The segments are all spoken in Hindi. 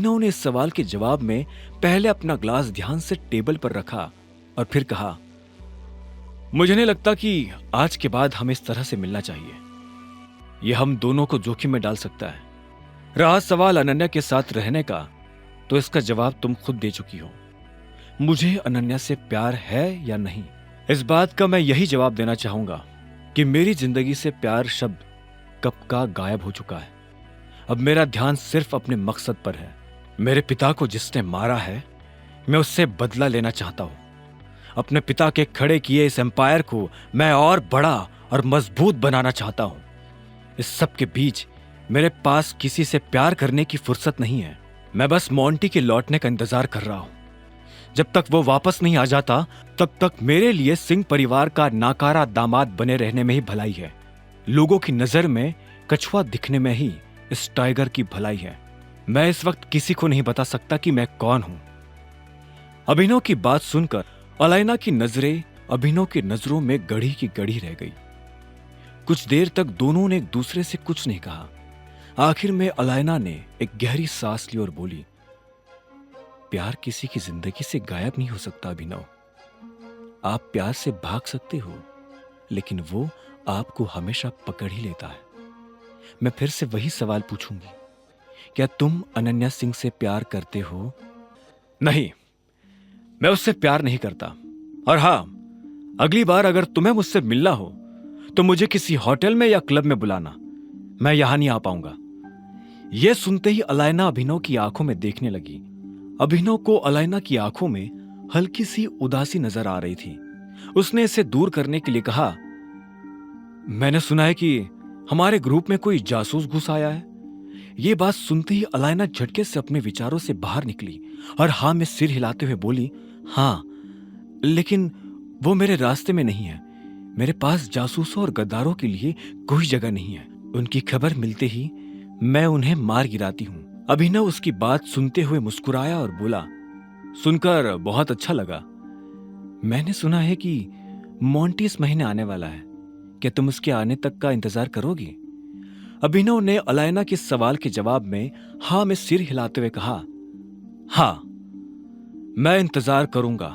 अभिनव ने इस सवाल के जवाब में पहले अपना ग्लास ध्यान से टेबल पर रखा और फिर कहा, मुझे नहीं लगता कि आज के बाद हमें इस तरह से मिलना चाहिए। यह हम दोनों को जोखिम में डाल सकता है। रहा सवाल अनन्या के साथ रहने का, तो इसका जवाब तुम खुद दे चुकी हो। मुझे अनन्या से प्यार है या नहीं, इस बात का मैं यही जवाब देना चाहूंगा कि मेरी जिंदगी से प्यार शब्द कब का गायब हो चुका है। अब मेरा ध्यान सिर्फ अपने मकसद पर है। मेरे पिता को जिसने मारा है, मैं उससे बदला लेना चाहता हूं। अपने पिता के खड़े किए इस एम्पायर को मैं और बड़ा और मजबूत बनाना चाहता हूं। इस सब के बीच मेरे पास किसी से प्यार करने की फुर्सत नहीं है। मैं बस मोंटी के लौटने का इंतजार कर रहा हूं। जब तक वो वापस नहीं आ जाता, तब तक मेरे लिए सिंह परिवार का नाकारा दामाद बने रहने में ही भलाई है। लोगों की नजर में कछुआ दिखने में ही इस टाइगर की भलाई है। मैं इस वक्त किसी को नहीं बता सकता कि मैं कौन हूं। अभिनव की बात सुनकर अलाइना की नजरें अभिनव की नजरों में गड़ी की गड़ी रह गई। कुछ देर तक दोनों ने एक दूसरे से कुछ नहीं कहा। आखिर में अलाइना ने एक गहरी सांस ली और बोली, प्यार किसी की जिंदगी से गायब नहीं हो सकता अभिनव। आप प्यार से भाग सकते हो, लेकिन वो आपको हमेशा पकड़ ही लेता है। मैं फिर से वही सवाल पूछूंगी, क्या तुम अनन्या सिंह से प्यार करते हो? नहीं, मैं उससे प्यार नहीं करता। और हां, अगली बार अगर तुम्हें मुझसे मिलना हो तो मुझे किसी होटल में या क्लब में बुलाना। मैं यहां नहीं आ पाऊंगा। यह सुनते ही अलाइना अभिनव की आंखों में देखने लगी। अभिनव को अलाइना की आंखों में हल्की सी उदासी नजर आ रही थी। उसने इसे दूर करने के लिए कहा, मैंने सुना है कि हमारे ग्रुप में कोई जासूस घुस आया है। यह बात सुनते ही अलाइना झटके से अपने विचारों से बाहर निकली और हां में सिर हिलाते हुए बोली, हां, लेकिन वो मेरे रास्ते में नहीं है। मेरे पास जासूसों और गद्दारों के लिए कोई जगह नहीं है। उनकी खबर मिलते ही मैं उन्हें मार गिराती हूं। अभिनव उसकी बात सुनते हुए मुस्कुराया और बोला, सुनकर बहुत अच्छा लगा। मैंने सुना है कि मोंटी इस महीने आने वाला है। क्या तुम उसके आने तक का इंतजार करोगी? अभिनव ने अलाइना के सवाल के जवाब में हां में सिर हिलाते हुए कहा, हां, मैं इंतजार करूंगा,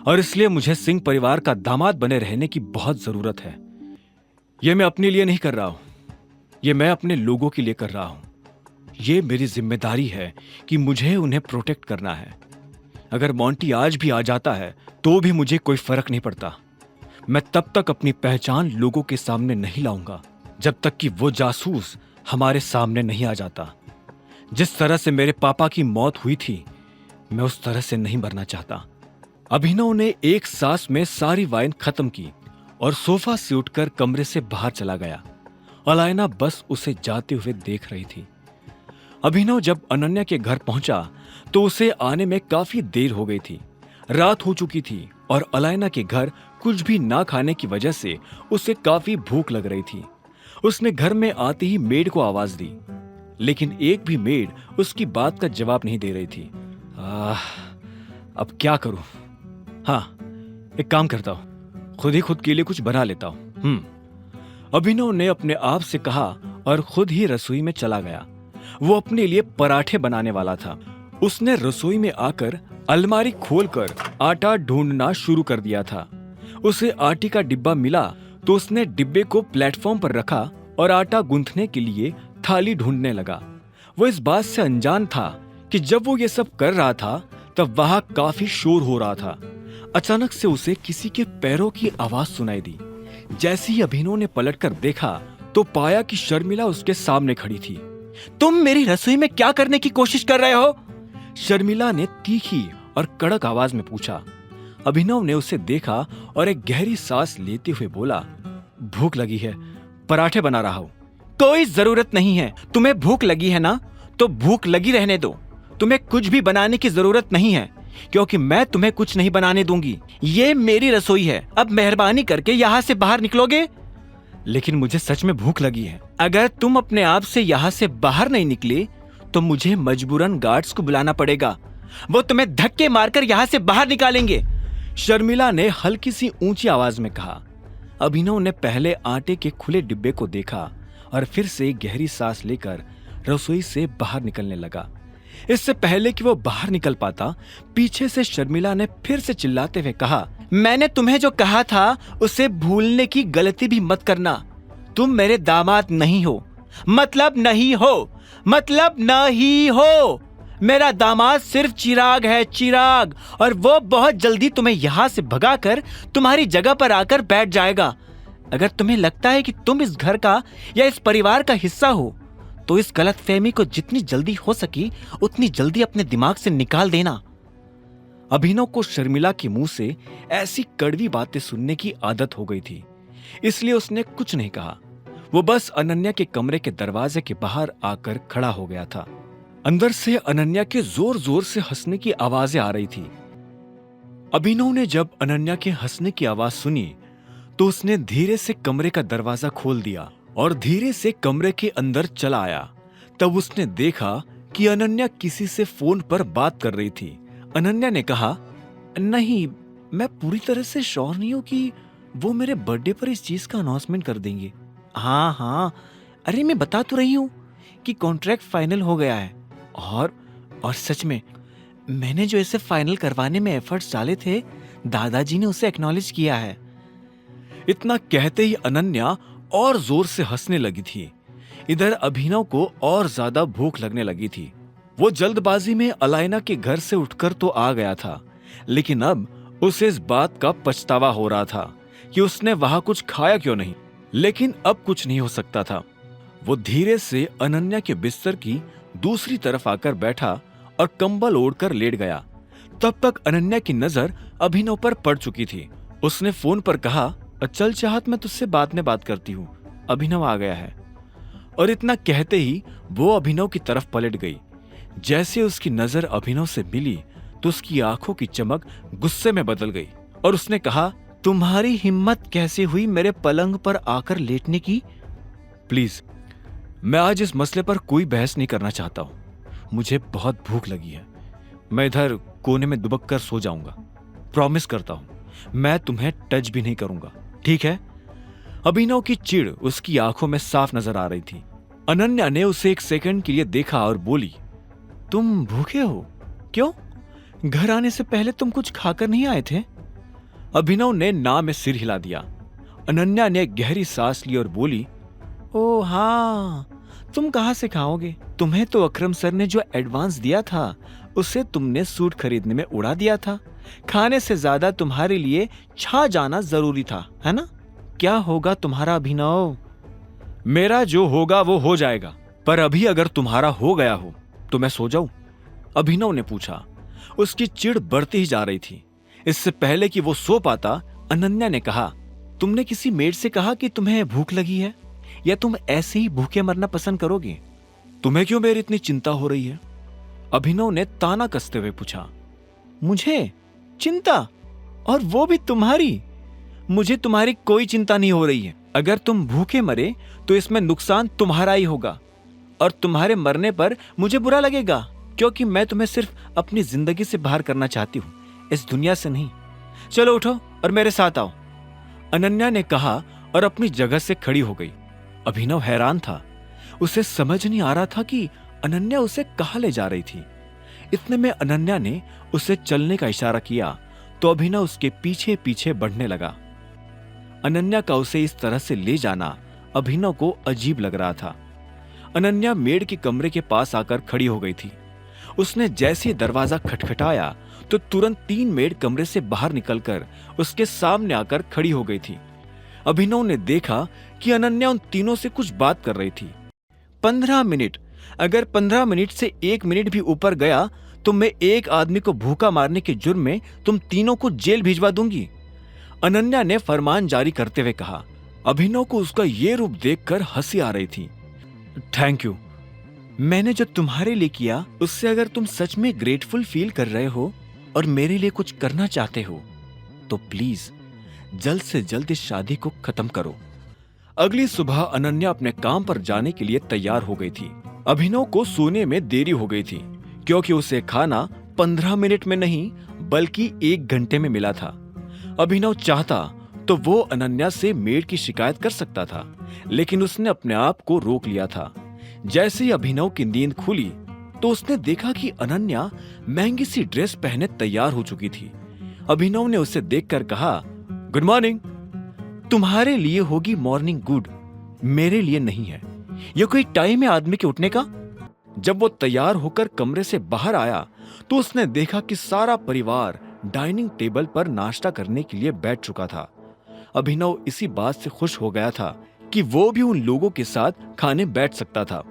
और इसलिए मुझे सिंह परिवार का दामाद बने रहने की बहुत जरूरत है। यह मैं अपने लिए नहीं कर रहा हूं, यह मैं अपने लोगों के लिए कर रहा हूं। यह मेरी जिम्मेदारी है कि मुझे उन्हें प्रोटेक्ट करना है। अगर मोंटी आज भी आ जाता है तो भी मुझे कोई फर्क नहीं पड़ता। मैं तब तक अपनी पहचान लोगों के सामने नहीं लाऊंगा जब तक कि वो जासूस हमारे सामने नहीं आ जाता। जिस तरह से मेरे पापा की मौत हुई थी, मैं उस तरह से नहीं मरना चाहता। अभिनव ने एक सांस में सारी वाइन खत्म की और सोफा से उठकर कमरे से बाहर चला गया। अलाइना बस उसे जाते हुए देख रही थी। अभिनव जब अनन्या के घर पहुंचा तो उसे आने में काफी देर हो गई थी। रात हो चुकी थी और अलाइना के घर कुछ भी ना खाने की वजह से उसे काफी भूख लग रही थी। उसने घर में आते ही मेड को आवाज दी, लेकिन एक भी मेड उसकी बात का जवाब नहीं दे रही थी। अब क्या करूं? हाँ, एक काम करता हूं, खुद ही खुद के लिए कुछ बना लेता हूं। अभिनव ने अपने आप से कहा और खुद ही रसोई में चला गया। वो अपने लिए पराठे बनाने वाला था। उसने रसोई में आकर अलमारी खोलकर आटा ढूंढना शुरू कर दिया था। उसे आटे का डिब्बा मिला तो उसने डिब्बे को प्लेटफॉर्म पर रखा और आटा गूंथने के लिए थाली ढूंढने लगा। वो इस बात से अनजान था कि जब वो ये सब कर रहा था तब वहां काफी शोर हो रहा था। अचानक से उसे किसी के पैरों की आवाज सुनाई दी। जैसे ही अभिनव ने पलटकर देखा तो पाया कि शर्मिला उसके सामने खड़ी थी। तुम मेरी रसोई में क्या करने की कोशिश कर रहे हो? शर्मिला ने तीखी और कड़क आवाज में पूछा। अभिनव ने उसे देखा और एक गहरी सांस लेते हुए बोला, भूख लगी है, पराठे बना रहा हूं। कोई जरूरत नहीं है। तुम्हें भूख लगी है ना, तो भूख लगी रहने दो। तुम्हें कुछ भी बनाने की जरूरत नहीं है, क्योंकि मैं तुम्हें कुछ नहीं बनाने दूंगी। ये मेरी रसोई है। अब मेहरबानी करके यहाँ से बाहर निकलोगे? लेकिन मुझे सच में भूख लगी है। अगर तुम अपने आप से यहाँ से बाहर नहीं निकले तो मुझे मजबूरन गार्ड्स को बुलाना पड़ेगा। वो तुम्हें धक्के मारकर यहाँ से बाहर निकालेंगे, शर्मिला ने हल्की सी ऊंची आवाज में कहा। अभिनव ने पहले आटे के खुले डिब्बे को देखा और फिर से गहरी सांस लेकर रसोई से बाहर निकलने लगा। इससे पहले कि वो बाहर निकल पाता, पीछे से शर्मिला ने फिर से चिल्लाते हुए कहा, मैंने तुम्हें जो कहा था उसे भूलने की गलती भी मत करना। तुम मेरे दामाद नहीं हो, मतलब नहीं हो, मतलब नहीं हो। मेरा दामाद सिर्फ चिराग है, चिराग, और वो बहुत जल्दी तुम्हें यहां से भगाकर तुम्हारी जगह पर आकर बैठ जाएगा। अगर तुम्हें लगता है कि तुम इस घर का या इस परिवार का हिस्सा हो, तो इस गलतफहमी को जितनी जल्दी हो सकी उतनी जल्दी अपने दिमाग से निकाल देना। अभिनव को शर्मिला के मुंह से ऐसी कड़वी बातें सुनने की आदत हो गई थी, इसलिए उसने कुछ नहीं कहा। वो बस अनन्या के कमरे के दरवाजे के बाहर आकर खड़ा हो गया था। अंदर से अनन्या के जोर जोर से हंसने की आवाजें आ रही थी। अभिनव ने जब अनन्या के हंसने की आवाज सुनी तो उसने धीरे से कमरे का दरवाजा खोल दिया और धीरे से कमरे के अंदर चला आया। तब उसने देखा कि अनन्या किसी से फोन पर बात कर रही थी। अनन्या ने कहा, नहीं, मैं पूरी तरह से श्योर नहीं हूं कि वो मेरे बर्थडे पर इस चीज का अनाउंसमेंट कर देंगे। हाँ हाँ, अरे मैं बता तो रही हूं कि कॉन्ट्रैक्ट फाइनल हो गया है, और सच में मैंने जो इसे फाइनल करवाने में एफर्ट्स डाले थे, दादाजी ने उसे एक्नॉलेज किया है। इतना कहते ही अनन्या और जोर से हंसने लगी थी। इधर अभिनव को और ज्यादा भूख लगने लगी थी। वो जल्दबाजी में अलाइना के घर से उठकर तो आ गया था, लेकिन अब उसे इस बात का पछतावा हो रहा था कि उसने वहां कुछ खाया क्यों नहीं। लेकिन अब कुछ नहीं हो सकता था। वो धीरे से अनन्या के बिस्तर की दूसरी तरफ आकर बैठा और कंबल ओढ़कर लेट गया। तब तक अनन्या की नजर अभिनव पर पड़ चुकी थी। उसने फोन पर कहा, चल चाहत, मैं तुझसे बाद में बात करती हूँ, अभिनव आ गया है। और इतना कहते ही वो अभिनव की तरफ पलट गई। जैसे उसकी नजर अभिनव से मिली तो उसकी आंखों की चमक गुस्से में बदल गई और उसने कहा, तुम्हारी हिम्मत कैसे हुई मेरे पलंग पर आकर लेटने की? प्लीज, मैं आज इस मसले पर कोई बहस नहीं करना चाहता हूं। मुझे बहुत भूख लगी है। मैं इधर कोने में दुबक कर सो जाऊंगा। प्रॉमिस करता हूं, मैं तुम्हें टच भी नहीं करूंगा, ठीक है? अभिनव की चिढ़ उसकी आंखों में साफ नजर आ रही थी। अनन्या ने उसे एक सेकंड के लिए देखा और बोली, तुम भूखे हो? क्यों? घर आने से पहले तुम कुछ खाकर नहीं आए थे? अभिनव ने ना में सिर हिला दिया। अनन्या ने गहरी सांस ली और बोली, ओ हाँ, तुम कहां से खाओगे? तुम्हें तो अकरम सर ने जो एडवांस दिया था उसे तुमने सूट खरीदने में उड़ा दिया था। खाने से ज्यादा तुम्हारे लिए छा जाना जरूरी था, है ना? क्या होगा तुम्हारा अभिनव? मेरा जो होगा वो हो जाएगा, पर अभी अगर तुम्हारा हो गया हो तो मैं सो जाऊं? अभिनव ने पूछा। उसकी चिढ़ बढ़ती ही जा रही थी। इससे पहले कि वो सो पाता, अनन्या ने कहा, तुमने किसी मेड से कहा कि तुम्हें भूख लगी है, या तुम ऐसे ही भूखे मरना पसंद करोगे? तुम्हें क्यों मेरी इतनी चिंता हो रही है? अभिनव ने ताना कसते हुए पूछा। मुझे चिंता? और वो भी तुम्हारी? मुझे तुम्हारी कोई चिंता नहीं हो रही है। अगर तुम भूखे मरे तो इसमें नुकसान तुम्हारा ही होगा, और तुम्हारे मरने पर मुझे बुरा लगेगा, क्योंकि मैं तुम्हें सिर्फ अपनी जिंदगी से बाहर करना चाहती हूं, इस दुनिया से नहीं। चलो उठो और मेरे साथ आओ, अनन्या ने कहा और अपनी जगह से खड़ी हो गई। अभिनव हैरान था। उसे समझ नहीं आ रहा था कि अनन्या उसे कहां ले जा रही थी। इतने में अनन्या ने उसे चलने का इशारा किया तो अभिनव उसके पीछे पीछे बढ़ने लगा। अनन्या का उसे इस तरह से ले जाना अभिनव को अजीब लग रहा था। अनन्या मेड के कमरे के पास आकर खड़ी हो गई थी। उसने जैसे दरवाजा खटखटाया तो तुरंत 3 मेड कमरे से बाहर निकलकर उसके सामने आकर खड़ी हो गई थी। अभिनव ने देखा कि अनन्या उन तीनों से कुछ बात कर रही थी। 15 मिनट, अगर 15 मिनट से 1 मिनट भी ऊपर गया तो मैं एक आदमी को भूखा मारने के जुर्म में तुम तीनों को जेल भिजवा दूंगी, अनन्या ने फरमान जारी करते हुए कहा। अभिनव को उसका ये रूप देखकर हंसी आ रही थी। Thank you. मैंने जो तुम्हारे लिए किया उससे अगर तुम सच में ग्रेटफुल फील कर रहे हो और मेरे लिए कुछ करना चाहते हो तो प्लीज जल्द से जल्द इस शादी को खत्म करो। अगली सुबह अनन्या अपने काम पर जाने के लिए तैयार हो गई थी। अभिनव को सोने में देरी हो गई थी, क्योंकि उसे खाना 15 मिनट में नहीं बल्कि 1 घंटे में मिला था। अभिनव चाहता तो वो अनन्या से मेड की शिकायत कर सकता था, लेकिन उसने अपने आप को रोक लिया था। जैसे ही अभिनव की नींद खुली तो उसने देखा कि अनन्या महंगी सी ड्रेस पहने तैयार हो चुकी थी। अभिनव ने उसे देखकर कहा, गुड मॉर्निंग। तुम्हारे लिए होगी मॉर्निंग गुड, मेरे लिए नहीं है। यह कोई टाइम है आदमी के उठने का? जब वो तैयार होकर कमरे से बाहर आया तो उसने देखा कि सारा परिवार डाइनिंग टेबल पर नाश्ता करने के लिए बैठ चुका था। अभिनव इसी बात से खुश हो गया था कि वो भी उन लोगों के साथ खाने बैठ सकता था।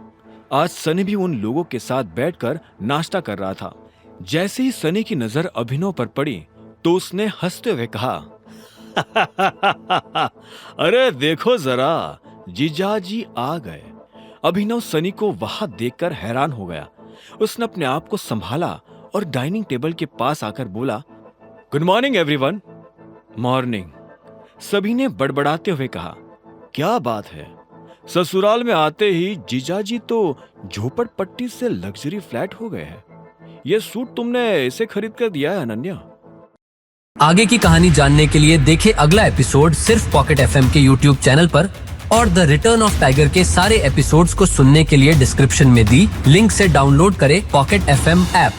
आज सनी भी उन लोगों के साथ बैठकर नाश्ता कर रहा था। जैसे ही सनी की नजर अभिनव पर पड़ी तो उसने हंसते हुए कहा, अरे देखो जरा, जीजाजी आ गए। अभिनव सनी को वहां देखकर हैरान हो गया। उसने अपने आप को संभाला और डाइनिंग टेबल के पास आकर बोला, गुड मॉर्निंग एवरीवन। मॉर्निंग, सभी ने बड़बड़ाते हुए कहा। क्या बात है, ससुराल में आते ही जीजाजी तो झोपड़पट्टी से लग्जरी फ्लैट हो गए हैं। ये सूट तुमने इसे खरीद कर दिया है अनन्या? आगे की कहानी जानने के लिए देखें अगला एपिसोड सिर्फ पॉकेट एफएम के यूट्यूब चैनल पर, और द रिटर्न ऑफ टाइगर के सारे एपिसोड्स को सुनने के लिए डिस्क्रिप्शन में दी लिंक से डाउनलोड करें पॉकेट एफएम ऐप।